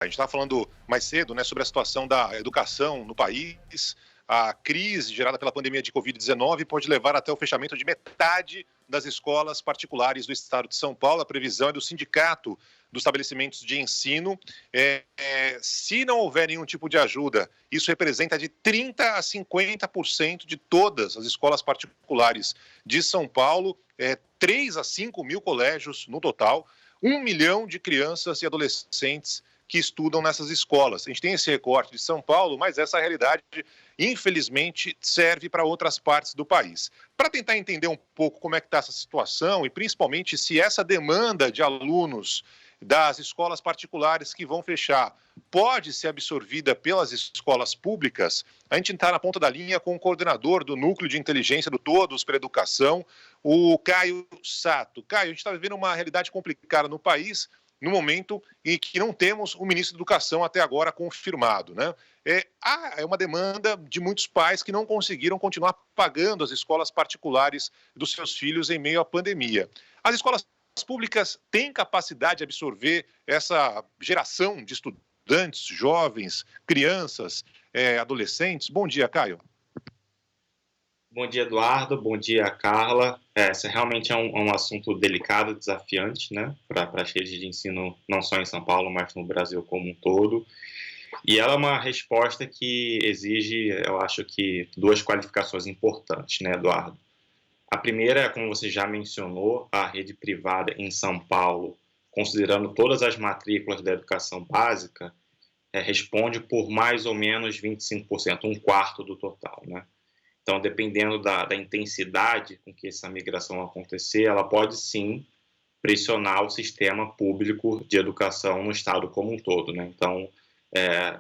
A gente estava falando mais cedo, né, sobre a situação da educação no país. A crise gerada pela pandemia de Covid-19 pode levar até o fechamento de metade das escolas particulares do estado de São Paulo. A previsão é do Sindicato dos Estabelecimentos de Ensino. Se não houver nenhum tipo de ajuda, isso representa de 30% a 50% de todas as escolas particulares de São Paulo, 3 a 5 mil colégios no total, 1 milhão de crianças e adolescentes que estudam nessas escolas. A gente tem esse recorte de São Paulo, mas essa realidade, infelizmente, serve para outras partes do país. Para tentar entender um pouco como é que está essa situação e, principalmente, se essa demanda de alunos das escolas particulares que vão fechar pode ser absorvida pelas escolas públicas, a gente está na ponta da linha com o coordenador do Núcleo de Inteligência do Todos para a Educação, o Caio Sato. Caio, a gente está vivendo uma realidade complicada no país, no momento em que não temos o ministro da Educação até agora confirmado, né? É uma demanda de muitos pais que não conseguiram continuar pagando as escolas particulares dos seus filhos em meio à pandemia. As escolas públicas têm capacidade de absorver essa geração de estudantes, jovens, crianças, adolescentes? Bom dia, Caio. Bom dia, Eduardo. Bom dia, Carla. Esse realmente é um assunto delicado, desafiante, né, para as redes de ensino, não só em São Paulo, mas no Brasil como um todo. E ela é uma resposta que exige, eu acho que, duas qualificações importantes, né, Eduardo? A primeira é, como você já mencionou, a rede privada em São Paulo, considerando todas as matrículas da educação básica, responde por mais ou menos 25%, um quarto do total, né? Então, dependendo da intensidade com que essa migração acontecer, ela pode sim pressionar o sistema público de educação no estado como um todo, né? Então,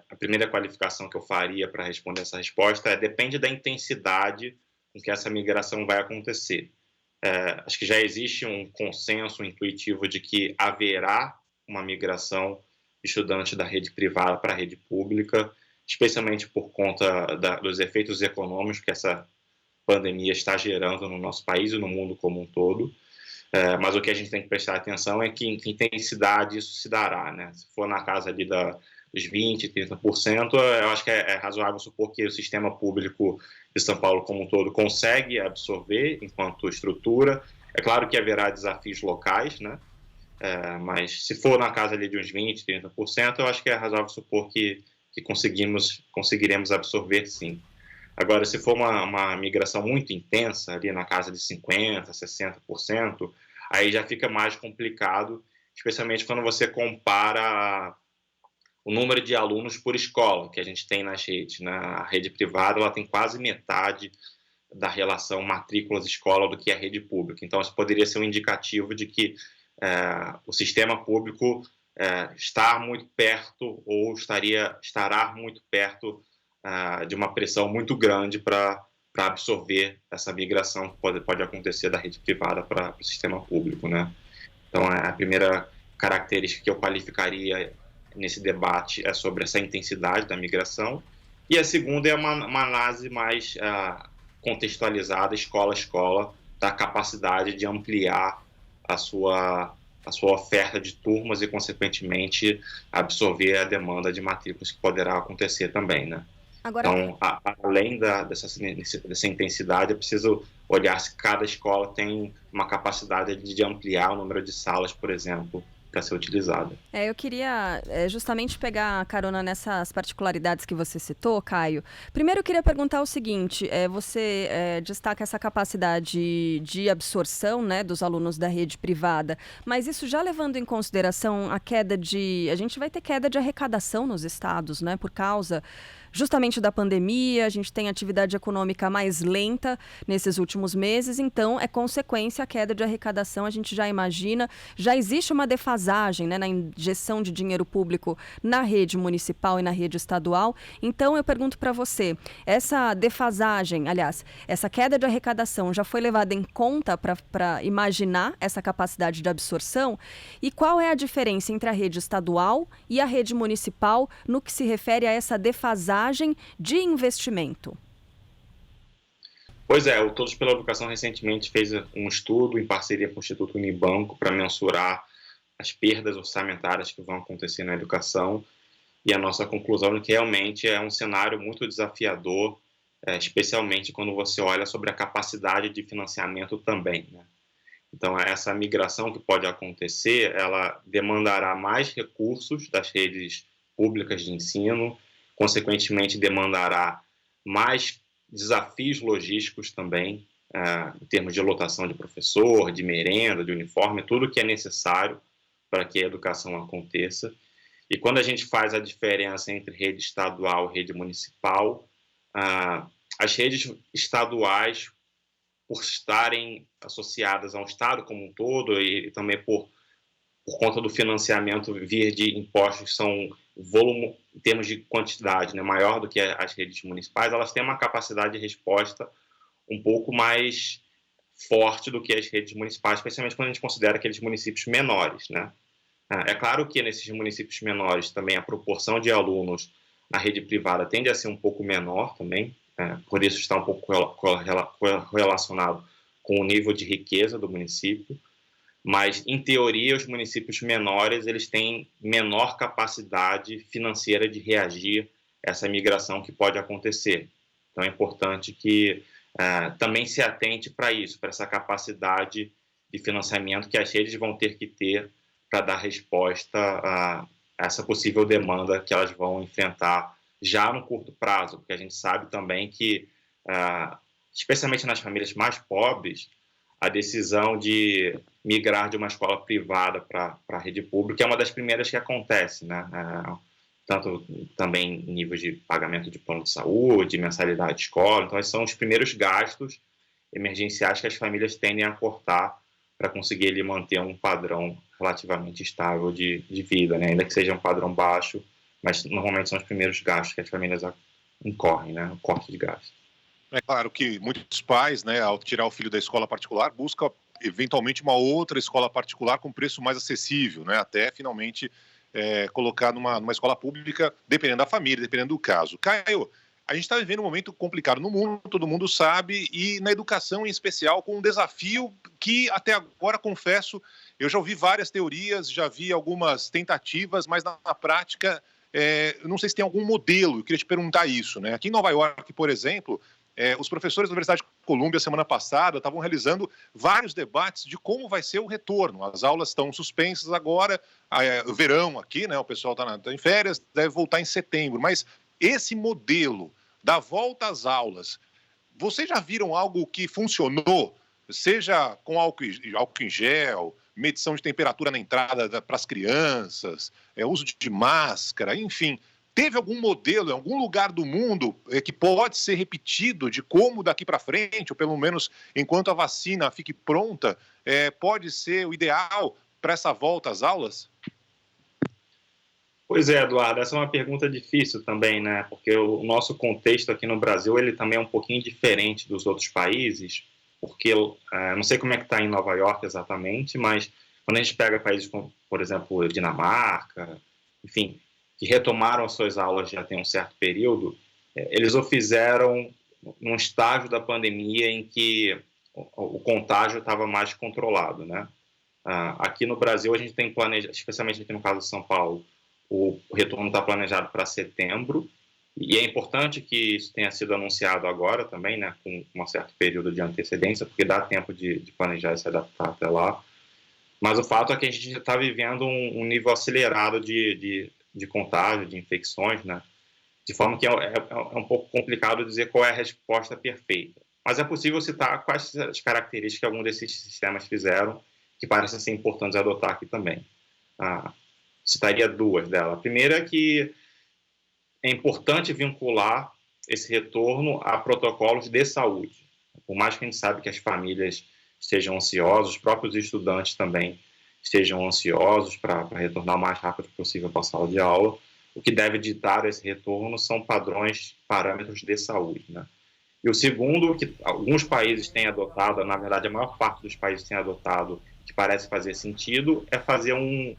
a primeira qualificação que eu faria para responder essa resposta depende da intensidade com que essa migração vai acontecer. Acho que já existe um consenso intuitivo de que haverá uma migração de estudantes da rede privada para a rede pública, especialmente por conta dos efeitos econômicos que essa pandemia está gerando no nosso país e no mundo como um todo. Mas o que a gente tem que prestar atenção é que em que intensidade isso se dará, né? Se for na casa ali dos 20%, 30%, eu acho que é razoável supor que o sistema público de São Paulo como um todo consegue absorver enquanto estrutura. É claro que haverá desafios locais, né? Mas se for na casa ali de uns 20%, 30%, eu acho que é razoável supor que conseguiremos absorver, sim. Agora, se for uma migração muito intensa, ali na casa de 50%, 60%, aí já fica mais complicado, especialmente quando você compara o número de alunos por escola que a gente tem nas redes, né? A rede privada ela tem quase metade da relação matrículas-escola do que a rede pública. Então, isso poderia ser um indicativo de que o sistema público está muito perto ou estará muito perto de uma pressão muito grande para absorver essa migração que pode acontecer da rede privada para o sistema público, né? Então, a primeira característica que eu qualificaria nesse debate é sobre essa intensidade da migração, e a segunda é uma análise mais contextualizada, escola a escola, da capacidade de ampliar a sua oferta de turmas e, consequentemente, absorver a demanda de matrículas que poderá acontecer também, né? Agora, Então, além dessa intensidade, é preciso olhar se cada escola tem uma capacidade de ampliar o número de salas, por exemplo, para ser utilizada. eu queria justamente pegar carona nessas particularidades que você citou, Caio. Primeiro, eu queria perguntar o seguinte, você destaca essa capacidade de absorção, né, dos alunos da rede privada, mas isso já levando em consideração a gente vai ter queda de arrecadação nos estados, né, por causa justamente da pandemia, a gente tem atividade econômica mais lenta nesses últimos meses, então é consequência a queda de arrecadação, a gente já imagina, já existe uma defasagem, né, na injeção de dinheiro público na rede municipal e na rede estadual. Então eu pergunto para você, essa defasagem, aliás, essa queda de arrecadação já foi levada em conta para imaginar essa capacidade de absorção? E qual é a diferença entre a rede estadual e a rede municipal no que se refere a essa defasagem de investimento? Pois é, o Todos pela Educação recentemente fez um estudo em parceria com o Instituto Unibanco para mensurar as perdas orçamentárias que vão acontecer na educação, E a nossa conclusão é que realmente é um cenário muito desafiador, especialmente quando você olha sobre a capacidade de financiamento também, né? Então, essa migração que pode acontecer, ela demandará mais recursos das redes públicas de ensino, consequentemente demandará mais desafios logísticos também, em termos de lotação de professor, de merenda, de uniforme, tudo que é necessário para que a educação aconteça. E quando a gente faz a diferença entre rede estadual e rede municipal, as redes estaduais, por estarem associadas a um estado como um todo e também por conta do financiamento vir de impostos, são volume, em termos de quantidade, né, maior do que as redes municipais, elas têm uma capacidade de resposta um pouco mais forte do que as redes municipais, especialmente quando a gente considera aqueles municípios menores, né? É claro que nesses municípios menores também a proporção de alunos na rede privada tende a ser um pouco menor também, por isso está um pouco relacionado com o nível de riqueza do município, mas, em teoria, os municípios menores eles têm menor capacidade financeira de reagir a essa migração que pode acontecer. Então, é importante que também se atente para isso, para essa capacidade de financiamento que as redes vão ter que ter para dar resposta a essa possível demanda que elas vão enfrentar já no curto prazo, porque a gente sabe também que, especialmente nas famílias mais pobres, a decisão de migrar de uma escola privada para a rede pública é uma das primeiras que acontece, né? Tanto também em nível de pagamento de plano de saúde, mensalidade de escola. Então, esses são os primeiros gastos emergenciais que as famílias tendem a cortar para conseguir ali, manter um padrão relativamente estável de vida, né? Ainda que seja um padrão baixo, mas normalmente são os primeiros gastos que as famílias incorrem, né? O corte de gastos. É claro que muitos pais, né, ao tirar o filho da escola particular, buscam eventualmente uma outra escola particular com preço mais acessível, né, até finalmente colocar numa escola pública, dependendo da família, dependendo do caso. Caio, a gente está vivendo um momento complicado no mundo, todo mundo sabe, e na educação em especial, com um desafio que até agora, confesso, eu já ouvi várias teorias, já vi algumas tentativas, mas na prática, eu não sei se tem algum modelo, eu queria te perguntar isso, né? Aqui em Nova York, por exemplo, os professores da Universidade de Colômbia, semana passada, estavam realizando vários debates de como vai ser o retorno. As aulas estão suspensas agora, o verão aqui, né? O pessoal está em férias, deve voltar em setembro. Mas esse modelo da volta às aulas, vocês já viram algo que funcionou? Seja com álcool em gel, medição de temperatura na entrada para as crianças, uso de máscara, enfim. Teve algum modelo em algum lugar do mundo que pode ser repetido de como daqui para frente, ou pelo menos enquanto a vacina fique pronta, pode ser o ideal para essa volta às aulas? Pois é, Eduardo, essa é uma pergunta difícil também, né? Porque o nosso contexto aqui no Brasil, ele também é um pouquinho diferente dos outros países, porque não sei como é que está em Nova York exatamente, mas quando a gente pega países como, por exemplo, Dinamarca, enfim, que retomaram as suas aulas já tem um certo período, eles o fizeram num estágio da pandemia em que o contágio estava mais controlado, né? Aqui no Brasil, a gente tem planejado, especialmente aqui no caso de São Paulo, o retorno está planejado para setembro, e é importante que isso tenha sido anunciado agora também, né, com um certo período de antecedência, porque dá tempo de planejar e se adaptar até lá. Mas o fato é que a gente está vivendo um nível acelerado de contágio, de infecções, né? De forma que é um pouco complicado dizer qual é a resposta perfeita. Mas é possível citar quais as características que algum desses sistemas fizeram que parecem ser importantes adotar aqui também. Citaria duas delas. A primeira é que é importante vincular esse retorno a protocolos de saúde. Por mais que a gente sabe que as famílias estejam ansiosas, os próprios estudantes também estejam ansiosos para retornar o mais rápido possível para a sala de aula, o que deve ditar esse retorno são parâmetros de saúde, né? E o segundo, que alguns países têm adotado, na verdade a maior parte dos países tem adotado, que parece fazer sentido, é fazer um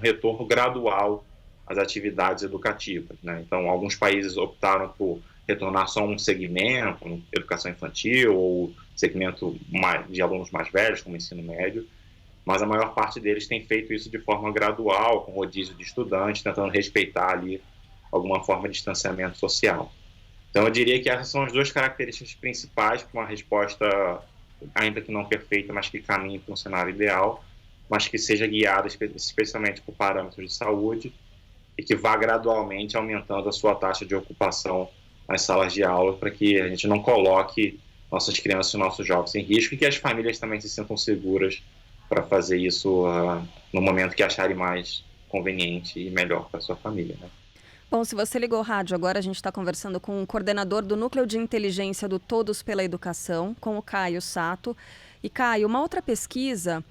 retorno gradual às atividades educativas, né? Então, alguns países optaram por retornar só um segmento, como educação infantil, ou segmento de alunos mais velhos, como ensino médio, mas a maior parte deles tem feito isso de forma gradual, com rodízio de estudantes, tentando respeitar ali alguma forma de distanciamento social. Então, eu diria que essas são as duas características principais para uma resposta, ainda que não perfeita, mas que caminhe para um cenário ideal, mas que seja guiada especialmente por parâmetros de saúde e que vá gradualmente aumentando a sua taxa de ocupação nas salas de aula para que a gente não coloque nossas crianças e nossos jovens em risco e que as famílias também se sintam seguras para fazer isso no momento que acharem mais conveniente e melhor para a sua família, né? Bom, se você ligou o rádio agora, a gente está conversando com o coordenador do Núcleo de Inteligência do Todos pela Educação, com o Caio Sato. E, Caio, uma outra pesquisa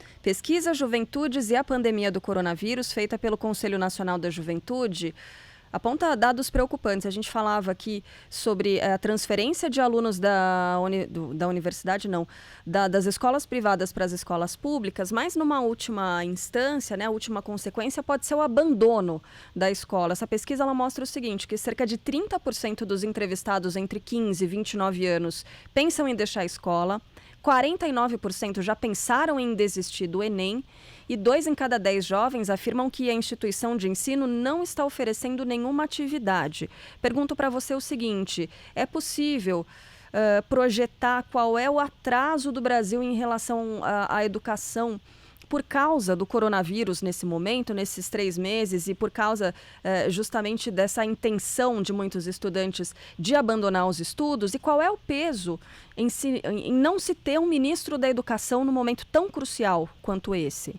Juventudes e a Pandemia do Coronavírus, feita pelo Conselho Nacional da Juventude, aponta dados preocupantes. A gente falava aqui sobre a transferência de alunos da universidade, não, das escolas privadas para as escolas públicas, mas numa última instância, né, a última consequência pode ser o abandono da escola. Essa pesquisa ela mostra o seguinte, que cerca de 30% dos entrevistados entre 15 e 29 anos pensam em deixar a escola, 49% já pensaram em desistir do Enem e 2 em cada 10 jovens afirmam que a instituição de ensino não está oferecendo nenhuma atividade. Pergunto para você o seguinte, é possível projetar qual é o atraso do Brasil em relação à educação por causa do coronavírus nesse momento, nesses 3 meses, e por causa justamente dessa intenção de muitos estudantes de abandonar os estudos? E qual é o peso em não se ter um ministro da educação num momento tão crucial quanto esse?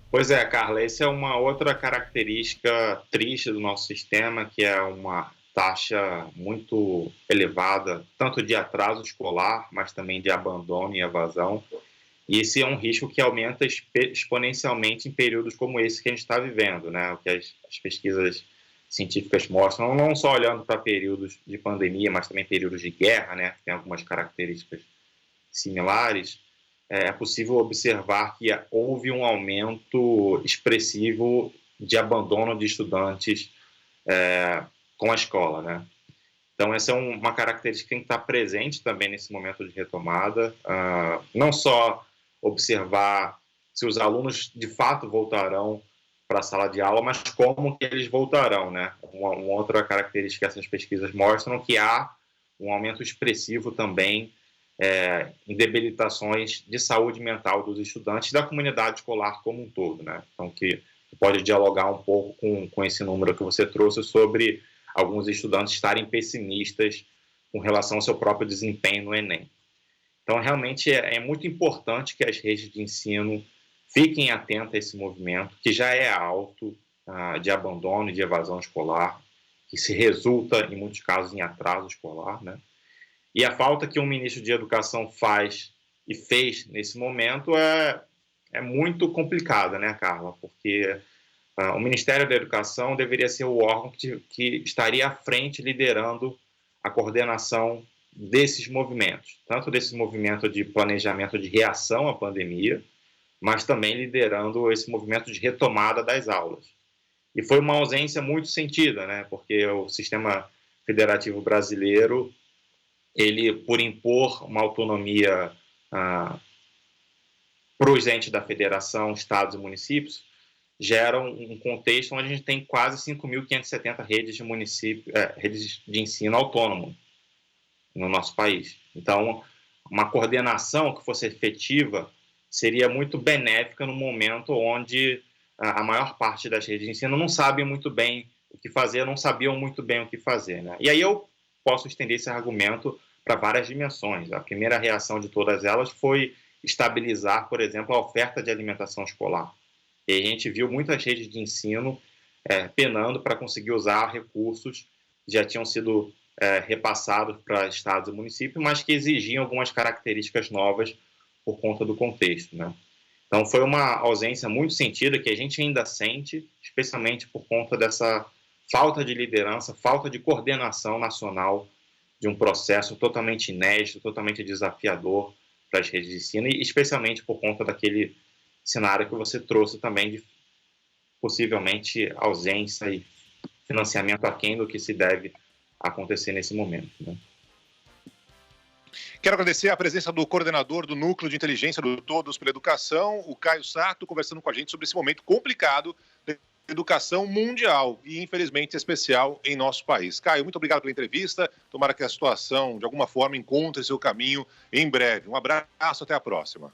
Pois é, Carla, essa é uma outra característica triste do nosso sistema, que é uma taxa muito elevada, tanto de atraso escolar, mas também de abandono e evasão. E esse é um risco que aumenta exponencialmente em períodos como esse que a gente está vivendo, né? O que as pesquisas científicas mostram, não só olhando para períodos de pandemia, mas também períodos de guerra, né? Que tem algumas características similares. É possível observar que houve um aumento expressivo de abandono de estudantes com a escola, né? Então, essa é uma característica que tem que estar presente também nesse momento de retomada. Não só observar se os alunos de fato voltarão para a sala de aula, mas como que eles voltarão, né? Uma outra característica que essas pesquisas mostram que há um aumento expressivo também em debilitações de saúde mental dos estudantes e da comunidade escolar como um todo, né? Então, que pode dialogar um pouco com esse número que você trouxe sobre alguns estudantes estarem pessimistas com relação ao seu próprio desempenho no Enem. Então, realmente, é muito importante que as redes de ensino fiquem atentas a esse movimento, que já é alto, de abandono e de evasão escolar, que se resulta, em muitos casos, em atraso escolar, né? E a falta que um ministro de Educação faz e fez nesse momento é muito complicada, né, Carla? Porque o Ministério da Educação deveria ser o órgão que estaria à frente liderando a coordenação desses movimentos, tanto desse movimento de planejamento de reação à pandemia, mas também liderando esse movimento de retomada das aulas. E foi uma ausência muito sentida, né? Porque o sistema federativo brasileiro, ele, por impor uma autonomia para os entes da federação, estados e municípios, gera um contexto onde a gente tem quase 5.570 redes redes de ensino autônomo no nosso país. Então, uma coordenação que fosse efetiva seria muito benéfica no momento onde a maior parte das redes de ensino não sabe muito bem o que fazer, não sabiam muito bem o que fazer, né? E aí eu posso estender esse argumento para várias dimensões. A primeira reação de todas elas foi estabilizar, por exemplo, a oferta de alimentação escolar. E a gente viu muitas redes de ensino penando para conseguir usar recursos que já tinham sido repassados para estados e municípios, mas que exigiam algumas características novas por conta do contexto, né? Então, foi uma ausência muito sentida que a gente ainda sente, especialmente por conta dessa falta de liderança, falta de coordenação nacional de um processo totalmente inédito, totalmente desafiador para as redes de ensino, e especialmente por conta daquele cenário que você trouxe também de possivelmente ausência e financiamento aquém do que se deve acontecer nesse momento, né? Quero agradecer a presença do coordenador do Núcleo de Inteligência do Todos pela Educação, o Caio Sato, conversando com a gente sobre esse momento complicado educação mundial e, infelizmente, especial em nosso país. Caio, muito obrigado pela entrevista. Tomara que a situação, de alguma forma, encontre seu caminho em breve. Um abraço, até a próxima.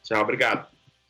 Tchau, obrigado.